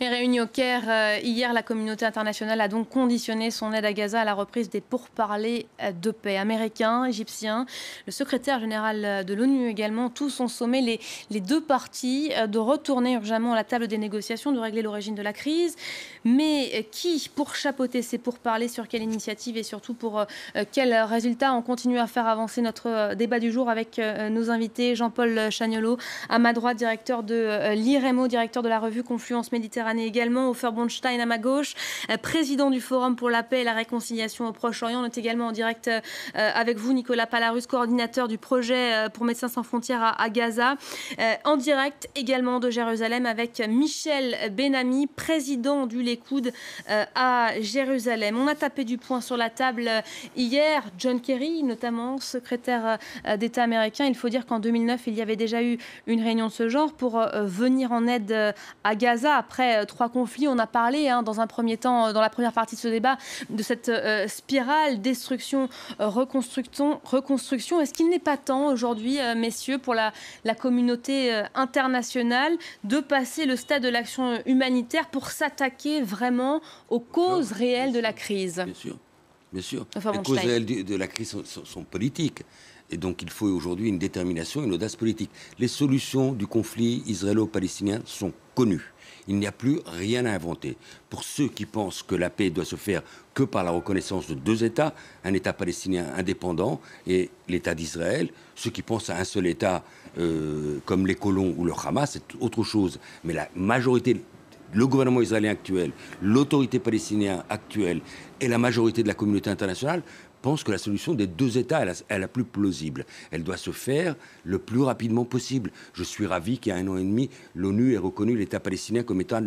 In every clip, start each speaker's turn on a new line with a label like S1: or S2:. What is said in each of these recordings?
S1: Et réunie au Caire hier, la communauté internationale a donc conditionné son aide à Gaza à la reprise des pourparlers de paix. Américains, égyptiens, le secrétaire général de l'ONU également, tous ont sommé les deux parties de retourner urgemment à la table des négociations, de régler l'origine de la crise. Mais qui pour chapeauter ces pourparlers, sur quelle initiative et surtout pour quels résultats? On continue à faire avancer notre débat du jour avec nos invités. Jean-Paul Chagnolot, à ma droite, directeur de l'IREMO, directeur de la revue Confluence Méditerranée également. Ofer Bornstein à ma gauche, président du Forum pour la paix et la réconciliation au Proche-Orient. On est également en direct avec vous, Nicolas Palarus, coordinateur du projet pour Médecins sans frontières à Gaza. En direct également de Jérusalem avec Michel Benami, président du Likoud à Jérusalem. On a tapé du poing sur la table hier. John Kerry, notamment secrétaire d'État américain. Il faut dire qu'en 2009, il y avait déjà eu une réunion de ce genre pour venir en aide à Gaza après 3 conflits. On a parlé dans un premier temps, dans la première partie de ce débat, de cette spirale destruction, reconstruction. Est-ce qu'il n'est pas temps aujourd'hui, messieurs, pour la communauté internationale de passer le stade de l'action humanitaire pour s'attaquer vraiment aux causes réelles de la crise?
S2: Bien sûr. Bien sûr.
S1: Enfin,
S2: les causes réelles de la crise sont politiques. Et donc il faut aujourd'hui une détermination, une audace politique. Les solutions du conflit israélo-palestinien sont connues. Il n'y a plus rien à inventer. Pour ceux qui pensent que la paix doit se faire que par la reconnaissance de 2 États, un État palestinien indépendant et l'État d'Israël, ceux qui pensent à un seul État comme les colons ou le Hamas, c'est autre chose. Mais la majorité, le gouvernement israélien actuel, l'autorité palestinienne actuelle et la majorité de la communauté internationale pensent que la solution des 2 États est la plus plausible. Elle doit se faire le plus rapidement possible. Je suis ravi qu'il y a 1 an et demi, l'ONU ait reconnu l'État palestinien comme État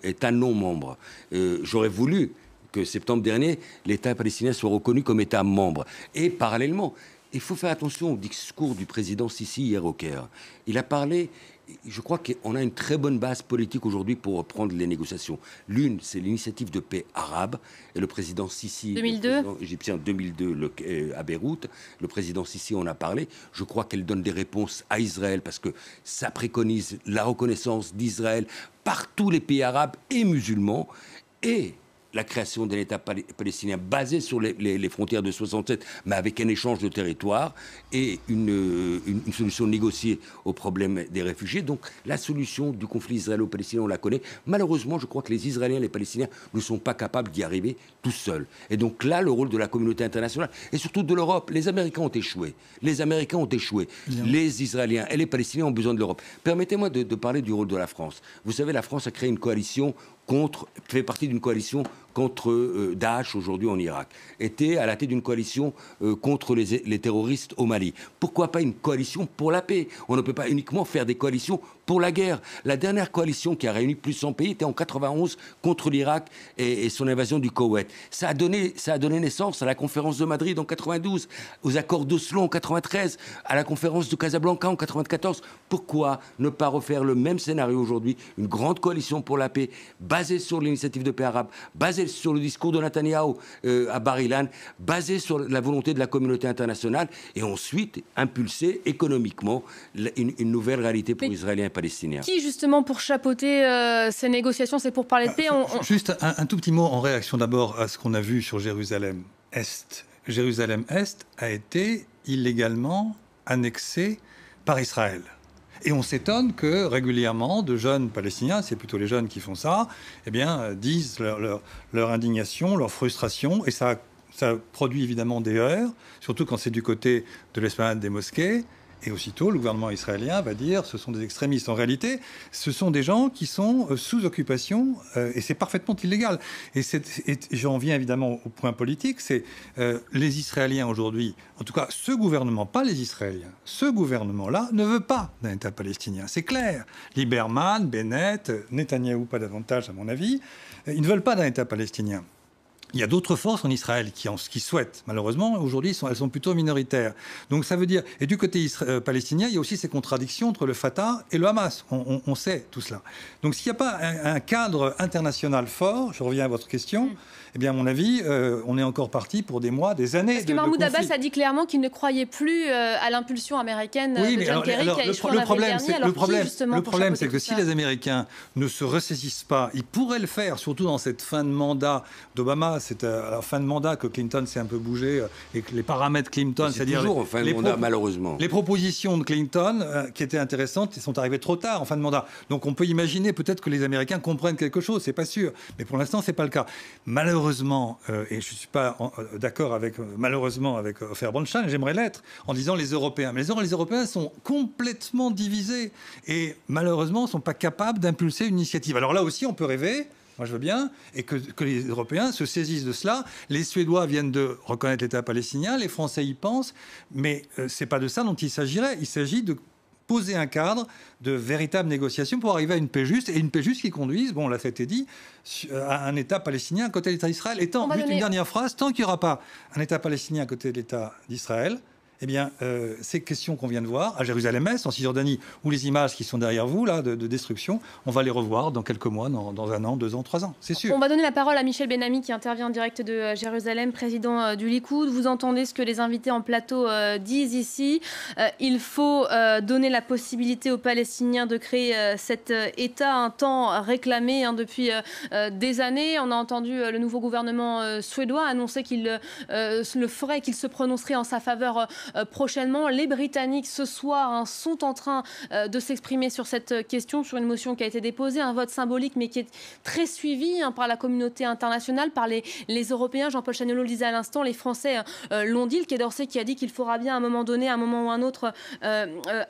S2: État non membre. J'aurais voulu que septembre dernier, l'État palestinien soit reconnu comme État membre. Et parallèlement, il faut faire attention au discours du président Sisi hier au Caire. Il a parlé. Je crois qu'on a une très bonne base politique aujourd'hui pour reprendre les négociations. L'une, c'est l'initiative de paix arabe. Et le président Sisi,
S1: 2002.
S2: le président égyptien 2002 à Beyrouth, le président Sisi en a parlé. Je crois qu'elle donne des réponses à Israël parce que ça préconise la reconnaissance d'Israël par tous les pays arabes et musulmans. Et la création d'un État palestinien basé sur les frontières de 67, mais avec un échange de territoire et une solution négociée au problème des réfugiés. Donc la solution du conflit israélo-palestinien, on la connaît. Malheureusement, je crois que les Israéliens et les Palestiniens ne sont pas capables d'y arriver tout seuls. Et donc là, le rôle de la communauté internationale, et surtout de l'Europe, les Américains ont échoué. Les Américains ont échoué. Bien. Les Israéliens et les Palestiniens ont besoin de l'Europe. Permettez-moi de parler du rôle de la France. Vous savez, la France a créé une coalition fait partie d'une coalition contre Daesh aujourd'hui en Irak, était à la tête d'une coalition contre les terroristes au Mali. Pourquoi pas une coalition pour la paix? On ne peut pas uniquement faire des coalitions pour la guerre. La dernière coalition qui a réuni plus de 100 pays était en 91 contre l'Irak et son invasion du Koweït. Ça a donné naissance à la conférence de Madrid en 92, aux accords d'Oslo en 93, à la conférence de Casablanca en 94. Pourquoi ne pas refaire le même scénario aujourd'hui? Une grande coalition pour la paix, basée sur l'initiative de paix arabe, basée sur le discours de Netanyahou à Bar-Ilan, basée sur la volonté de la communauté internationale, et ensuite impulser économiquement une nouvelle réalité pour Israéliens et Palestiniens.
S1: Qui, justement, pour chapeauter ces négociations, c'est pour parler de paix?
S3: Juste un tout petit mot en réaction d'abord à ce qu'on a vu sur Jérusalem-Est. Jérusalem-Est a été illégalement annexé par Israël. Et on s'étonne que régulièrement, de jeunes Palestiniens, c'est plutôt les jeunes qui font ça, eh bien, disent leur indignation, leur frustration, et ça produit évidemment des heurts, surtout quand c'est du côté de l'esplanade des mosquées. Et aussitôt, le gouvernement israélien va dire ce sont des extrémistes. En réalité, ce sont des gens qui sont sous occupation et c'est parfaitement illégal. Et j'en viens évidemment au point politique, c'est les Israéliens aujourd'hui, en tout cas ce gouvernement, pas les Israéliens, ce gouvernement-là ne veut pas d'un État palestinien. C'est clair. Lieberman, Bennett, Netanyahou, pas davantage à mon avis, ils ne veulent pas d'un État palestinien. Il y a d'autres forces en Israël qui souhaitent. Malheureusement, aujourd'hui, elles sont plutôt minoritaires. Donc ça veut dire... Et du côté palestinien, il y a aussi ces contradictions entre le Fatah et le Hamas. On sait tout cela. Donc s'il n'y a pas un cadre international fort, je reviens à votre question, eh bien à mon avis, on est encore parti pour des mois, des années.
S1: Parce que Mahmoud Abbas a dit clairement qu'il ne croyait plus à l'impulsion américaine de John Kerry qui a échoué en avril dernier.
S3: Le problème, c'est que si les Américains ne se ressaisissent pas, ils pourraient le faire, surtout dans cette fin de mandat d'Obama. C'est à la fin de mandat que Clinton s'est un peu bougé et que les paramètres Clinton,
S2: c'est-à-dire toujours en fin de mandat, malheureusement.
S3: Les propositions de Clinton, qui étaient intéressantes, sont arrivées trop tard en fin de mandat. Donc on peut imaginer peut-être que les Américains comprennent quelque chose, c'est pas sûr. Mais pour l'instant, c'est pas le cas. Malheureusement, et je suis pas d'accord avec malheureusement avec Ofer Bronstein, j'aimerais l'être, en disant les Européens. Mais les Européens sont complètement divisés et malheureusement ne sont pas capables d'impulser une initiative. Alors là aussi, on peut rêver. Moi, je veux bien, et que les Européens se saisissent de cela. Les Suédois viennent de reconnaître l'État palestinien, les Français y pensent, mais ce n'est pas de ça dont il s'agirait. Il s'agit de poser un cadre de véritable négociation pour arriver à une paix juste, et une paix juste qui conduise, bon, là, ça a été dit, à un État palestinien à côté de l'État d'Israël. Et tant, juste une dernière phrase, tant qu'il n'y aura pas un État palestinien à côté de l'État d'Israël, eh bien, ces questions qu'on vient de voir, à Jérusalem-Est, en Cisjordanie, ou les images qui sont derrière vous, là, de destruction, on va les revoir dans quelques mois, dans 1 an, 2 ans, 3 ans, c'est sûr.
S1: On va donner la parole à Michel Benami, qui intervient en direct de Jérusalem, président du Likoud. Vous entendez ce que les invités en plateau disent ici. Il faut donner la possibilité aux Palestiniens de créer cet État, un temps réclamé depuis des années. On a entendu le nouveau gouvernement suédois annoncer qu'il le ferait, qu'il se prononcerait en sa faveur prochainement. Les Britanniques, ce soir, sont en train de s'exprimer sur cette question, sur une motion qui a été déposée, un vote symbolique, mais qui est très suivi par la communauté internationale, par les Européens. Jean-Paul Chagnollo le disait à l'instant, les Français l'ont dit, le Quai d'Orsay qui a dit qu'il faudra bien à un moment donné, à un moment ou un autre,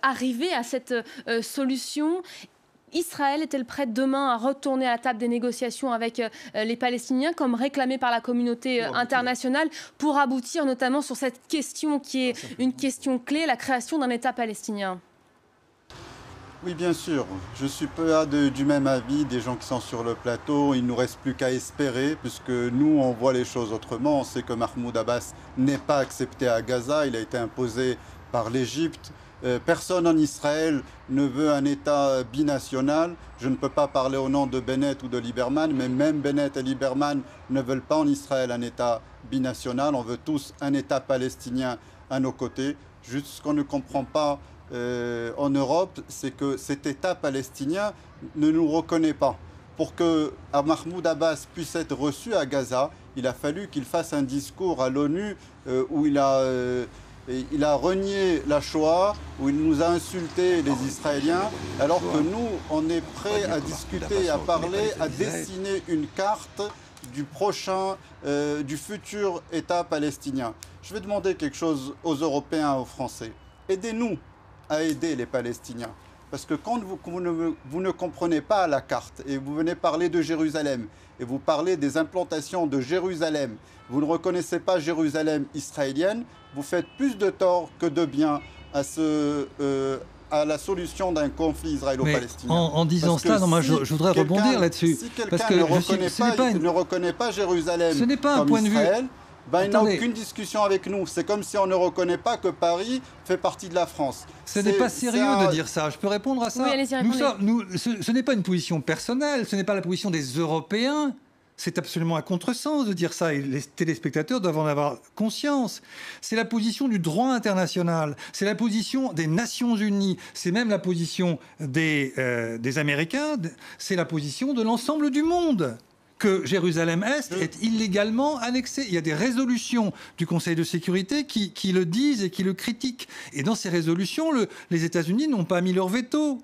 S1: arriver à cette solution. Israël est-elle prête demain à retourner à la table des négociations avec les Palestiniens, comme réclamé par la communauté internationale, pour aboutir notamment sur cette question qui est une question clé, la création d'un État palestinien?
S4: Oui, bien sûr. Je suis peu du même avis des gens qui sont sur le plateau. Il ne nous reste plus qu'à espérer, puisque nous, on voit les choses autrement. On sait que Mahmoud Abbas n'est pas accepté à Gaza. Il a été imposé par l'Égypte. Personne en Israël ne veut un État binational. Je ne peux pas parler au nom de Bennett ou de Lieberman, mais même Bennett et Lieberman ne veulent pas en Israël un État binational. On veut tous un État palestinien à nos côtés. Juste ce qu'on ne comprend pas en Europe, c'est que cet État palestinien ne nous reconnaît pas. Pour que Mahmoud Abbas puisse être reçu à Gaza, il a fallu qu'il fasse un discours à l'ONU où il a renié la Shoah, où il nous a insulté les Israéliens, alors que nous, on est prêts à discuter, à parler, à dessiner une carte du futur État palestinien. Je vais demander quelque chose aux Européens, aux Français. Aidez-nous à aider les Palestiniens. Parce que quand vous ne comprenez pas la carte et vous venez parler de Jérusalem et vous parlez des implantations de Jérusalem, vous ne reconnaissez pas Jérusalem israélienne, vous faites plus de tort que de bien à la solution d'un conflit israélo-palestinien.
S3: En disant cela, je voudrais rebondir là-dessus.
S4: Si quelqu'un ne reconnaît pas Jérusalem comme Israël, il n'a aucune discussion avec nous. C'est comme si on ne reconnaît pas que Paris fait partie de la France.
S3: Ce n'est pas sérieux de dire ça. Je peux répondre à ça?
S1: Oui, allez-y, répondez.
S3: Ce n'est pas une position personnelle, ce n'est pas la position des Européens. C'est absolument un contresens de dire ça, et les téléspectateurs doivent en avoir conscience. C'est la position du droit international, c'est la position des Nations Unies, c'est même la position des Américains, c'est la position de l'ensemble du monde. Que Jérusalem-Est est illégalement annexée. Il y a des résolutions du Conseil de sécurité qui le disent et qui le critiquent. Et dans ces résolutions, les États-Unis n'ont pas mis leur veto.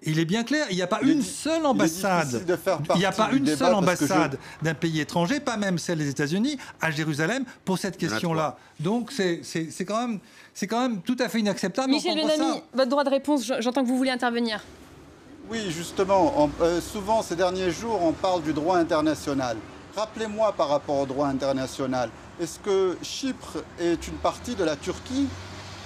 S3: Il est bien clair, il n'y a pas une seule ambassade. Il n'y a pas une seule ambassade d'un pays étranger, pas même celle des États-Unis, à Jérusalem pour cette question-là. Donc c'est quand même tout à fait inacceptable.
S1: Michel Benami, votre droit de réponse, j'entends que vous voulez intervenir.
S4: Oui, justement, souvent ces derniers jours, on parle du droit international. Rappelez-moi par rapport au droit international, est-ce que Chypre est une partie de la Turquie?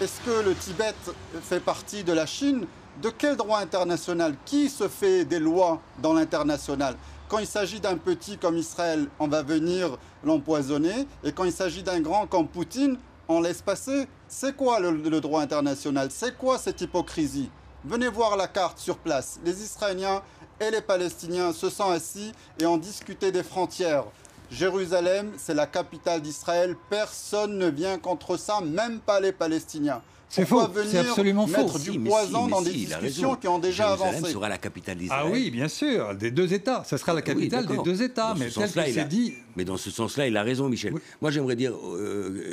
S4: Est-ce que le Tibet fait partie de la Chine? De quel droit international? Qui se fait des lois dans l'international? Quand il s'agit d'un petit comme Israël, on va venir l'empoisonner. Et quand il s'agit d'un grand comme Poutine, on laisse passer. C'est quoi le droit international? C'est quoi cette hypocrisie? Venez voir la carte sur place. Les Israéliens et les Palestiniens se sont assis et ont discuté des frontières. Jérusalem, c'est la capitale d'Israël. Personne ne vient contre ça, même pas les Palestiniens.
S3: C'est faux, c'est absolument faux.
S4: Mettre du poison dans des discussions qui ont déjà avancé.
S2: Jérusalem sera la capitale d'Israël.
S3: Ah oui, bien sûr, des deux États. Ça sera la capitale des deux États, mais tel que c'est dit.
S2: Mais dans ce sens-là, il a raison, Michel. Oui. Moi, j'aimerais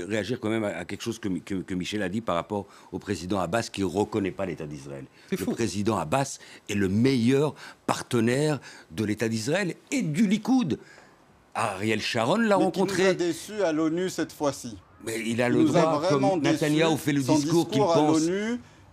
S2: réagir quand même à quelque chose que Michel a dit par rapport au président Abbas qui ne reconnaît pas l'État d'Israël. Le président Abbas est le meilleur partenaire de l'État d'Israël et du Likoud. Ariel Sharon l'a rencontré.
S4: Il nous a déçus à l'ONU cette fois-ci.
S2: Mais il a le droit, comme Netanyahou fait le discours qu'il pense.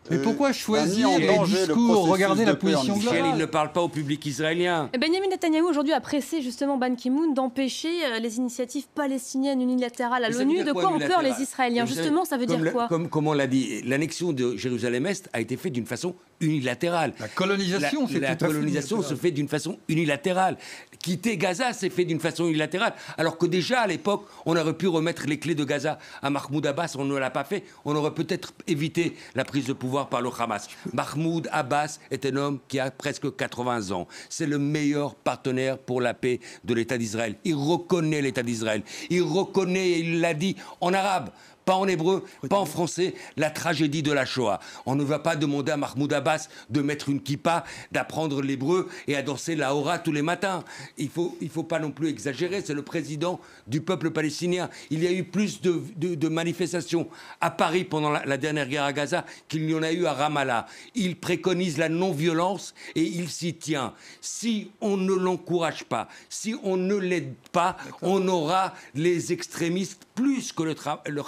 S3: Mais pourquoi choisir les discours? Regardez la position globale.
S2: Michel, il ne parle pas au public israélien.
S1: Benjamin Netanyahou, aujourd'hui, a pressé justement Ban Ki-moon d'empêcher les initiatives palestiniennes unilatérales à l'ONU. De quoi ont peur les Israéliens? Justement, ça veut dire quoi?
S2: Comme on l'a dit, l'annexion de Jérusalem-Est a été faite d'une façon unilatérale.
S3: La colonisation,
S2: se fait d'une façon unilatérale. Quitter Gaza, c'est fait d'une façon unilatérale. Alors que déjà, à l'époque, on aurait pu remettre les clés de Gaza à Mahmoud Abbas. On ne l'a pas fait. On aurait peut-être évité la prise de pouvoir par le Hamas. Mahmoud Abbas est un homme qui a presque 80 ans. C'est le meilleur partenaire pour la paix de l'État d'Israël. Il reconnaît l'État d'Israël. Il reconnaît, il l'a dit en arabe, pas en hébreu, pas en français, la tragédie de la Shoah. On ne va pas demander à Mahmoud Abbas de mettre une kippa, d'apprendre l'hébreu et à danser la hora tous les matins. Il faut pas non plus exagérer, c'est le président du peuple palestinien. Il y a eu plus de manifestations à Paris pendant la dernière guerre à Gaza qu'il n'y en a eu à Ramallah. Il préconise la non-violence et il s'y tient. Si on ne l'encourage pas, si on ne l'aide pas, on aura les extrémistes plus que le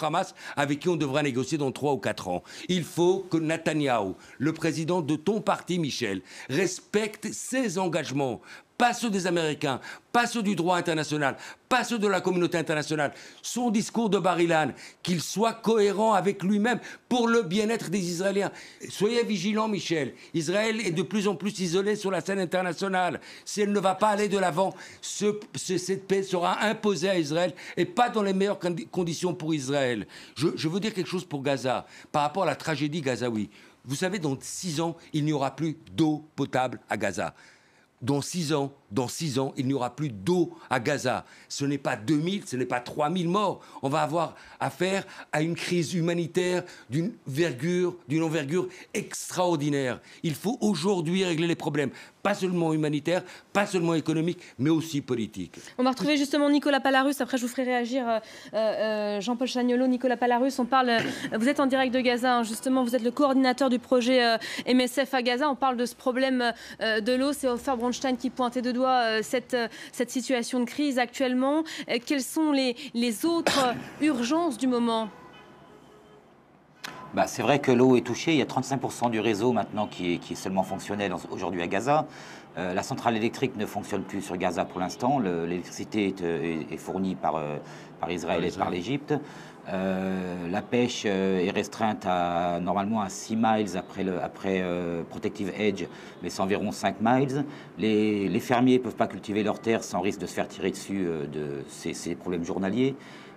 S2: Hamas avec qui on devra négocier dans 3 ou 4 ans. Il faut que Netanyahou, le président de ton parti, Michel, respecte ses engagements. Pas ceux des Américains, pas ceux du droit international, pas ceux de la communauté internationale. Son discours de Bar-Ilan, qu'il soit cohérent avec lui-même pour le bien-être des Israéliens. Soyez vigilants, Michel. Israël est de plus en plus isolé sur la scène internationale. Si elle ne va pas aller de l'avant, cette paix sera imposée à Israël et pas dans les meilleures conditions pour Israël. Je veux dire quelque chose pour Gaza, par rapport à la tragédie gazaoui. Vous savez, dans 6 ans, il n'y aura plus d'eau potable à Gaza. Dans 6 ans, il n'y aura plus d'eau à Gaza. Ce n'est pas 2000, ce n'est pas 3000 morts. On va avoir affaire à une crise humanitaire d'une envergure extraordinaire. Il faut aujourd'hui régler les problèmes, pas seulement humanitaires, pas seulement économiques, mais aussi politiques.
S1: On va retrouver justement Nicolas Palarus. Après, je vous ferai réagir Jean-Paul Chagnolot. Nicolas Palarus, vous êtes en direct de Gaza, hein, justement, vous êtes le coordinateur du projet MSF à Gaza. On parle de ce problème de l'eau. C'est Ofer Bronstein qui pointait de doigt cette situation de crise actuellement. Quelles sont les autres urgences du moment?
S5: C'est vrai que l'eau est touchée. Il y a 35% du réseau maintenant qui est seulement fonctionnel aujourd'hui à Gaza. La centrale électrique ne fonctionne plus sur Gaza pour l'instant. L'électricité est fournie par Israël et par l'Égypte. La pêche est restreinte normalement à 6 miles après Protective Edge, mais c'est environ 5 miles. Les fermiers ne peuvent pas cultiver leurs terres sans risque de se faire tirer dessus de ces problèmes journaliers.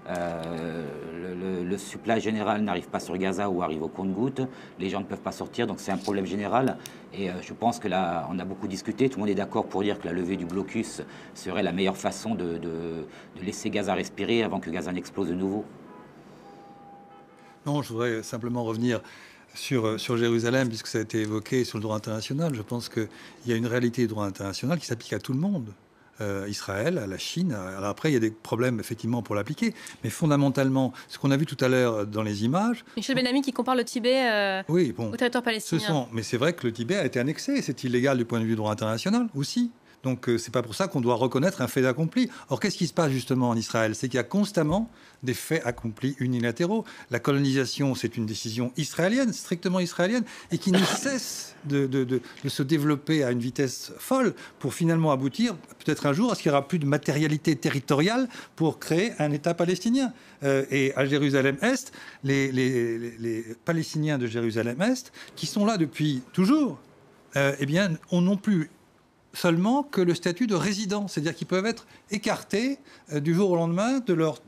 S5: Le supply général n'arrive pas sur Gaza ou arrive au compte-gouttes. Les gens ne peuvent pas sortir, donc c'est un problème général. Et je pense que là, on a beaucoup discuté. Tout le monde est d'accord pour dire que la levée du blocus serait la meilleure façon de laisser Gaza respirer avant que Gaza n'explose de nouveau.
S3: Non, je voudrais simplement revenir sur Jérusalem, puisque ça a été évoqué sur le droit international. Je pense qu'il y a une réalité du droit international qui s'applique à tout le monde. Israël, à la Chine. Alors après, il y a des problèmes effectivement pour l'appliquer, mais fondamentalement, ce qu'on a vu tout à l'heure dans les images...
S1: Michel Benami qui compare le Tibet au territoire palestinien.
S3: Mais c'est vrai que le Tibet a été annexé, c'est illégal du point de vue du droit international aussi. Donc c'est pas pour ça qu'on doit reconnaître un fait accompli. Or, qu'est-ce qui se passe justement en Israël? C'est qu'il y a constamment des faits accomplis unilatéraux. La colonisation, c'est une décision israélienne, strictement israélienne, et qui ne cesse de se développer à une vitesse folle pour finalement aboutir, peut-être un jour, à ce qu'il n'y aura plus de matérialité territoriale pour créer un État palestinien. Et à Jérusalem-Est, les Palestiniens de Jérusalem-Est, qui sont là depuis toujours, eh bien, on non plus seulement que le statut de résident, c'est-à-dire qu'ils peuvent être écartés du jour au lendemain de leur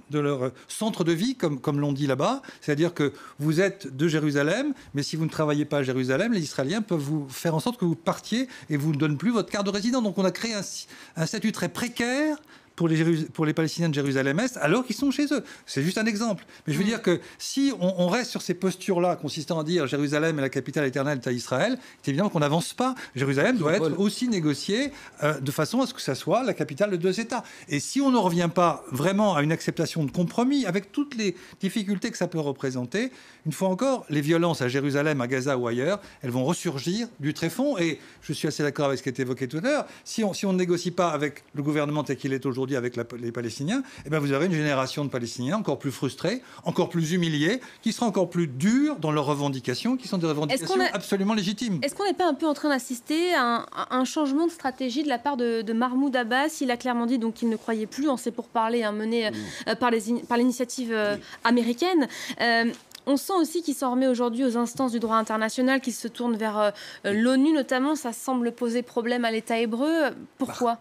S3: centre de vie, comme l'on dit là-bas. C'est-à-dire que vous êtes de Jérusalem, mais si vous ne travaillez pas à Jérusalem, les Israéliens peuvent vous faire en sorte que vous partiez et vous ne donnent plus votre carte de résident. Donc on a créé un statut très précaire pour les Palestiniens de Jérusalem-Est, alors qu'ils sont chez eux. C'est juste un exemple. Mais je veux dire que si on reste sur ces postures-là, consistant à dire Jérusalem est la capitale éternelle d'État Israël, c'est évident qu'on n'avance pas. Jérusalem doit être aussi négociée de façon à ce que ça soit la capitale de 2 États. Et si on ne revient pas vraiment à une acceptation de compromis, avec toutes les difficultés que ça peut représenter, une fois encore, les violences à Jérusalem, à Gaza ou ailleurs, elles vont ressurgir du tréfonds. Et je suis assez d'accord avec ce qui a été évoqué tout à l'heure. Si on ne négocie pas avec le gouvernement tel qu'il est aujourd'hui, avec les Palestiniens, eh bien vous aurez une génération de Palestiniens encore plus frustrés, encore plus humiliés, qui sera encore plus durs dans leurs revendications, qui sont des revendications absolument légitimes.
S1: Est-ce qu'on n'est pas un peu en train d'assister à un changement de stratégie de la part de Mahmoud Abbas? Il a clairement dit qu'il ne croyait plus en ces pourparlers menés par l'initiative américaine. On sent aussi qu'il s'en remet aujourd'hui aux instances du droit international, qu'il se tourne vers l'ONU notamment. Ça semble poser problème à l'État hébreu. Pourquoi ?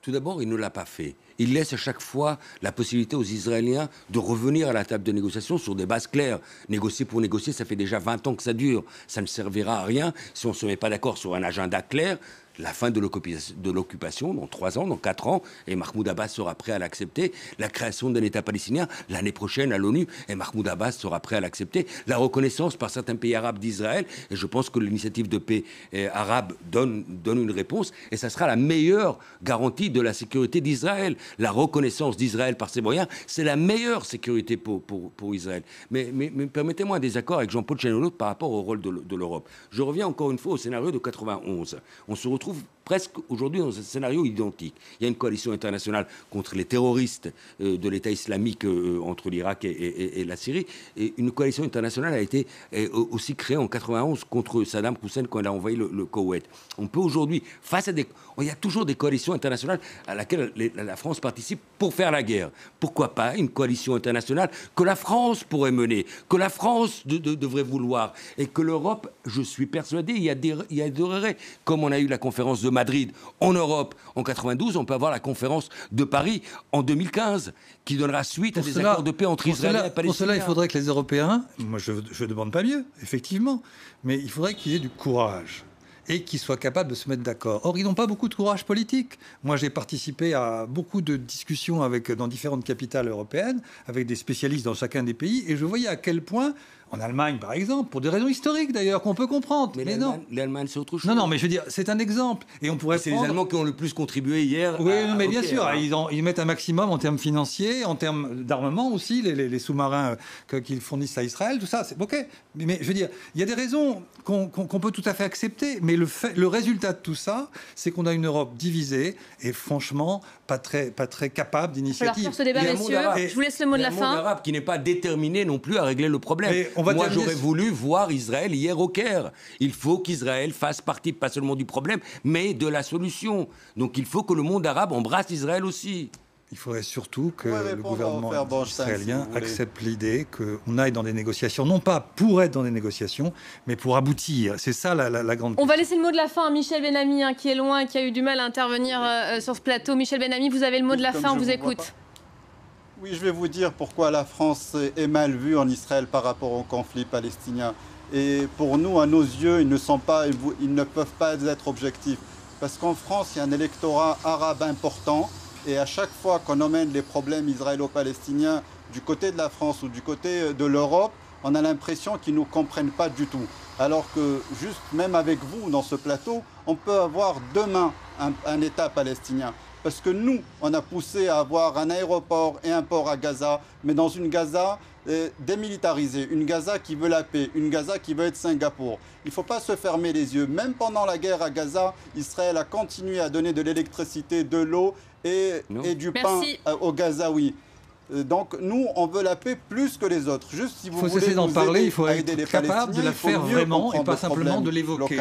S2: Tout d'abord, il ne l'a pas fait. Il laisse à chaque fois la possibilité aux Israéliens de revenir à la table de négociation sur des bases claires. Négocier pour négocier, ça fait déjà 20 ans que ça dure. Ça ne servira à rien si on ne se met pas d'accord sur un agenda clair. La fin de l'occupation dans 3 ans, dans 4 ans, et Mahmoud Abbas sera prêt à l'accepter. La création d'un État palestinien l'année prochaine à l'ONU, et Mahmoud Abbas sera prêt à l'accepter. La reconnaissance par certains pays arabes d'Israël, et je pense que l'initiative de paix arabe donne une réponse, et ça sera la meilleure garantie de la sécurité d'Israël. La reconnaissance d'Israël par ses moyens, c'est la meilleure sécurité pour Israël. Mais permettez-moi un désaccord avec Jean-Paul Chenolot par rapport au rôle de l'Europe. Je reviens encore une fois au scénario de 91. On se retrouve presque aujourd'hui dans un scénario identique. Il y a une coalition internationale contre les terroristes de l'État islamique entre l'Irak et la Syrie. Et une coalition internationale a été aussi créée en 91 contre Saddam Hussein quand il a envahi le Koweït. On peut aujourd'hui, face à il y a toujours des coalitions internationales à laquelle la France participe pour faire la guerre. Pourquoi pas une coalition internationale que la France pourrait mener, que la France devrait vouloir, et que l'Europe, je suis persuadé, il y adorerait, comme on a eu la conférence de Madrid en Europe en 92, on peut avoir la conférence de Paris en 2015 qui donnera suite à des accords de paix entre Israël et Palestine.
S3: Pour cela, il faudrait que les Européens, moi je ne demande pas mieux, effectivement, mais il faudrait qu'ils aient du courage et qu'ils soient capables de se mettre d'accord. Or, ils n'ont pas beaucoup de courage politique. Moi, j'ai participé à beaucoup de discussions dans différentes capitales européennes, avec des spécialistes dans chacun des pays, et je voyais à quel point, en Allemagne, par exemple, pour des raisons historiques d'ailleurs, qu'on peut comprendre.
S2: Mais non. L'Allemagne, c'est autre chose.
S3: Non, mais je veux dire, c'est un exemple. Et on pourrait
S2: c'est les Allemands qui ont le plus contribué hier.
S3: Oui, mais bien sûr, ils mettent un maximum en termes financiers, en termes d'armement aussi, les sous-marins qu'ils fournissent à Israël, tout ça, c'est OK. Mais je veux dire, il y a des raisons qu'on peut tout à fait accepter, mais le résultat de tout ça, c'est qu'on a une Europe divisée et franchement pas très capable d'initiative.
S1: Alors pour ce débat, messieurs, je vous laisse le mot de la fin.
S2: Un monde arabe qui n'est pas déterminé non plus à régler le problème. Moi, j'aurais voulu voir Israël hier au Caire. Il faut qu'Israël fasse partie, pas seulement du problème, mais de la solution. Donc il faut que le monde arabe embrasse Israël aussi.
S3: Il faudrait surtout que le gouvernement israélien accepte l'idée qu'on aille dans des négociations, non pas pour être dans des négociations, mais pour aboutir. C'est ça la grande question.
S1: On va laisser le mot de la fin à Michel Benami, qui est loin et qui a eu du mal à intervenir sur ce plateau. Michel Benami, vous avez le mot de la fin, on vous écoute.
S4: Oui, je vais vous dire pourquoi la France est mal vue en Israël par rapport au conflit palestinien. Et pour nous, à nos yeux, ils ne peuvent pas être objectifs. Parce qu'en France, il y a un électorat arabe important. Et à chaque fois qu'on emmène les problèmes israélo-palestiniens du côté de la France ou du côté de l'Europe, on a l'impression qu'ils ne nous comprennent pas du tout. Alors que juste même avec vous dans ce plateau, on peut avoir demain un État palestinien. Parce que nous, on a poussé à avoir un aéroport et un port à Gaza, mais dans une Gaza démilitarisée, une Gaza qui veut la paix, une Gaza qui veut être Singapour. Il ne faut pas se fermer les yeux. Même pendant la guerre à Gaza, Israël a continué à donner de l'électricité, de l'eau et du pain aux Gazaouis. Donc nous, on veut la paix plus que les autres. Juste si vous voulez
S3: cesser d'en parler, il faut
S4: aider
S3: être
S4: les
S3: capable de la faire vraiment et pas simplement de l'évoquer.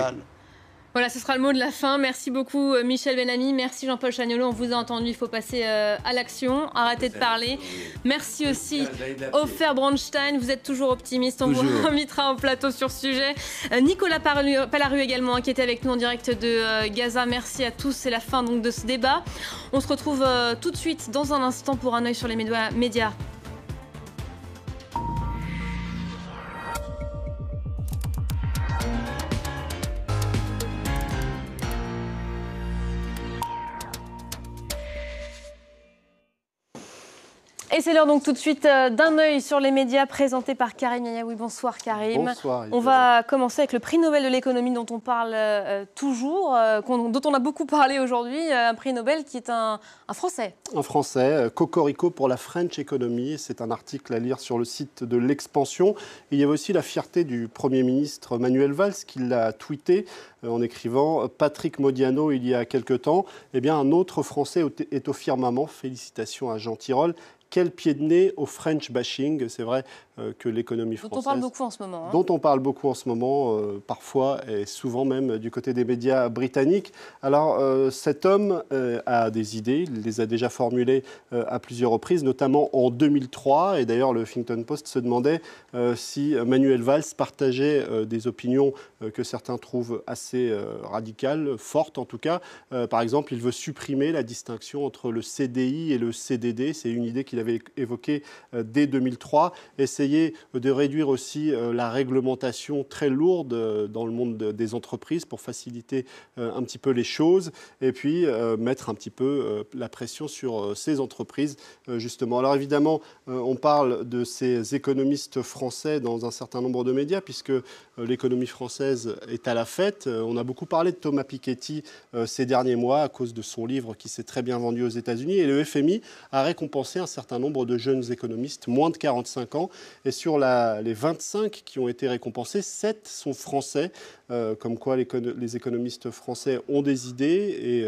S1: Voilà, ce sera le mot de la fin. Merci beaucoup Michel Benami, merci Jean-Paul Chagnolot. On vous a entendu, il faut passer à l'action, arrêtez de parler. Merci aussi Ofer Bronstein, vous êtes toujours optimiste, on vous invitera en plateau sur ce sujet. Nicolas Palaru également, qui était avec nous en direct de Gaza. Merci à tous, c'est la fin donc de ce débat. On se retrouve tout de suite dans un instant pour un œil sur les médias. Et c'est l'heure donc tout de suite d'un œil sur les médias présenté par Karim Yayaoui. Bonsoir Karim.
S6: Bonsoir.
S1: On va commencer avec le prix Nobel de l'économie dont on parle toujours, dont on a beaucoup parlé aujourd'hui. Un prix Nobel qui est un Français.
S6: Un Français, Cocorico pour la French Economy. C'est un article à lire sur le site de l'Expansion. Il y avait aussi la fierté du Premier ministre Manuel Valls qui l'a tweeté en écrivant « Patrick Modiano il y a quelque temps ». Eh bien, un autre Français est au firmament. Félicitations à Jean Tirole. Quel pied de nez au French bashing. C'est vrai que l'économie française...
S1: Dont on parle beaucoup en ce moment.
S6: Dont on parle beaucoup en ce moment, parfois et souvent même du côté des médias britanniques. Alors cet homme a des idées, il les a déjà formulées à plusieurs reprises, notamment en 2003. Et d'ailleurs le Huffington Post se demandait si Manuel Valls partageait des opinions que certains trouvent assez radicales, fortes en tout cas. Par exemple, il veut supprimer la distinction entre le CDI et le CDD. C'est une idée qu'il avait évoquée dès 2003. Essayer de réduire aussi la réglementation très lourde dans le monde des entreprises pour faciliter un petit peu les choses et puis mettre un petit peu la pression sur ces entreprises justement. Alors évidemment, on parle de ces économistes français dans un certain nombre de médias puisque l'économie française est à la fête. On a beaucoup parlé de Thomas Piketty ces derniers mois à cause de son livre qui s'est très bien vendu aux États-Unis et le FMI a récompensé un certain nombre de jeunes économistes, moins de 45 ans. Et sur les 25 qui ont été récompensés, 7 sont français, comme quoi les économistes français ont des idées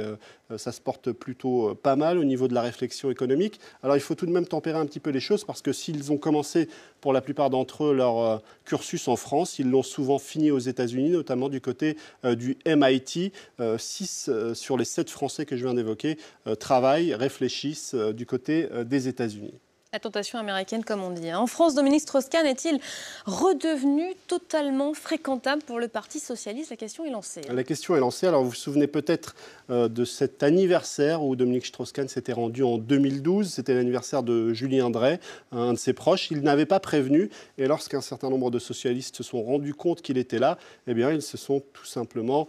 S6: et ça se porte plutôt pas mal au niveau de la réflexion économique. Alors il faut tout de même tempérer un petit peu les choses parce que s'ils ont commencé pour la plupart d'entre eux leur cursus en France, ils l'ont souvent fini aux États-Unis, notamment du côté du MIT. 6 sur les 7 Français que je viens d'évoquer travaillent, réfléchissent du côté des États-Unis.
S1: La tentation américaine, comme on dit. En France, Dominique Strauss-Kahn est-il redevenu totalement fréquentable pour le Parti socialiste? La question est lancée.
S6: La question est lancée. Alors, vous vous souvenez peut-être de cet anniversaire où Dominique Strauss-Kahn s'était rendu en 2012. C'était l'anniversaire de Julien Drey, un de ses proches. Il n'avait pas prévenu. Et lorsqu'un certain nombre de socialistes se sont rendus compte qu'il était là, eh bien, ils se sont tout simplement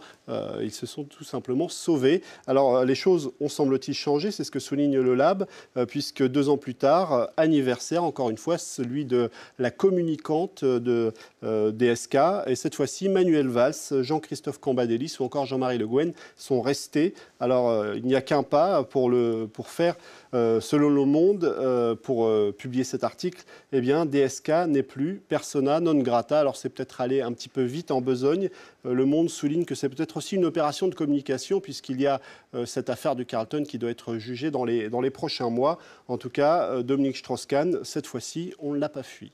S6: sauvés. Alors, les choses ont, semble-t-il, changé. C'est ce que souligne le Lab, puisque 2 ans plus tard, anniversaire, encore une fois, celui de la communicante de DSK. Et cette fois-ci, Manuel Valls, Jean-Christophe Cambadélis ou encore Jean-Marie Le Guen sont restés. Alors, il n'y a qu'un pas pour faire, selon Le Monde, pour publier cet article, eh bien, DSK n'est plus persona non grata. Alors, c'est peut-être aller un petit peu vite en besogne. Le Monde souligne que c'est peut-être aussi une opération de communication puisqu'il y a cette affaire du Carlton qui doit être jugée dans les prochains mois. En tout cas, Dominique Strauss-Kahn, cette fois-ci, on ne l'a pas fui.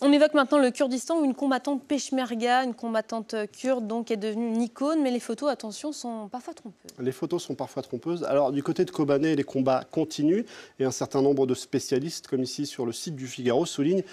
S1: On évoque maintenant le Kurdistan où une combattante peshmerga, une combattante kurde, donc, est devenue une icône. Mais les photos, attention, sont parfois trompeuses.
S6: Les photos sont parfois trompeuses. Alors, du côté de Kobané, les combats continuent. Et un certain nombre de spécialistes, comme ici sur le site du Figaro, soulignent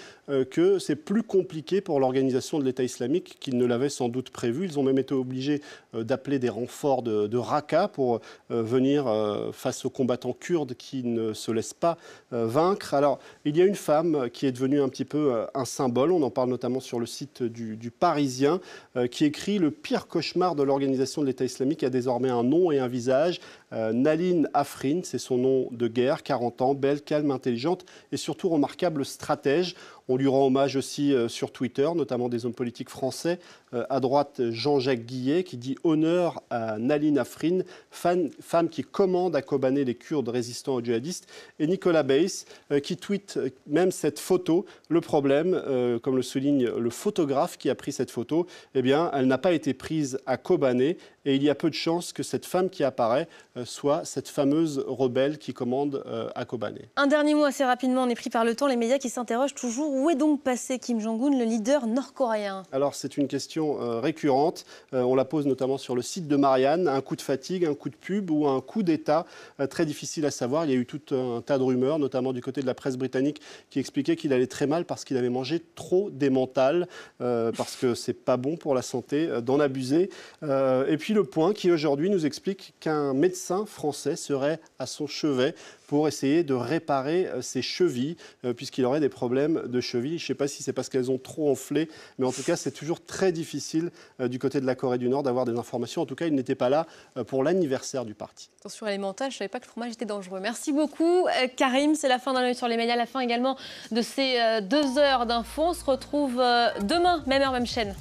S6: que c'est plus compliqué pour l'organisation de l'État islamique qu'ils ne l'avaient sans doute prévu. Ils ont même été obligés d'appeler des renforts de Raqqa pour venir face aux combattants kurdes qui ne se laissent pas vaincre. Alors, il y a une femme qui est devenue un petit peu un symbole. On en parle notamment sur le site du Parisien, qui écrit « Le pire cauchemar de l'organisation de l'État islamique a désormais un nom et un visage ». Naline Afrin, c'est son nom de guerre, 40 ans, belle, calme, intelligente et surtout remarquable stratège. On lui rend hommage aussi sur Twitter, notamment des hommes politiques français. À droite, Jean-Jacques Guillet qui dit « Honneur à Naline Afrin, femme qui commande à Kobané les Kurdes résistants aux djihadistes ». Et Nicolas Bays qui tweet même cette photo. Le problème, comme le souligne le photographe qui a pris cette photo, eh bien, elle n'a pas été prise à Kobané. Et il y a peu de chances que cette femme qui apparaît soit cette fameuse rebelle qui commande à Kobané.
S1: Un dernier mot assez rapidement, on est pris par le temps. Les médias qui s'interrogent toujours Où est donc passé Kim Jong-un, le leader nord-coréen?
S6: Alors c'est une question récurrente. On la pose notamment sur le site de Marianne. Un coup de fatigue, un coup de pub ou un coup d'État? Très difficile à savoir. Il y a eu tout un tas de rumeurs, notamment du côté de la presse britannique, qui expliquait qu'il allait très mal parce qu'il avait mangé trop d'emmental, parce que c'est pas bon pour la santé d'en abuser. Et puis Le Point qui aujourd'hui nous explique qu'un médecin français serait à son chevet pour essayer de réparer ses chevilles, puisqu'il aurait des problèmes de cheville. Je ne sais pas si c'est parce qu'elles ont trop enflé, mais en tout cas, c'est toujours très difficile du côté de la Corée du Nord d'avoir des informations. En tout cas, il n'était pas là pour l'anniversaire du parti.
S1: Attention à l'alimentation, je ne savais pas que le fromage était dangereux. Merci beaucoup, Karim. C'est la fin d'un œil sur les médias, la fin également de ces 2 heures d'infos. On se retrouve demain, même heure, même chaîne.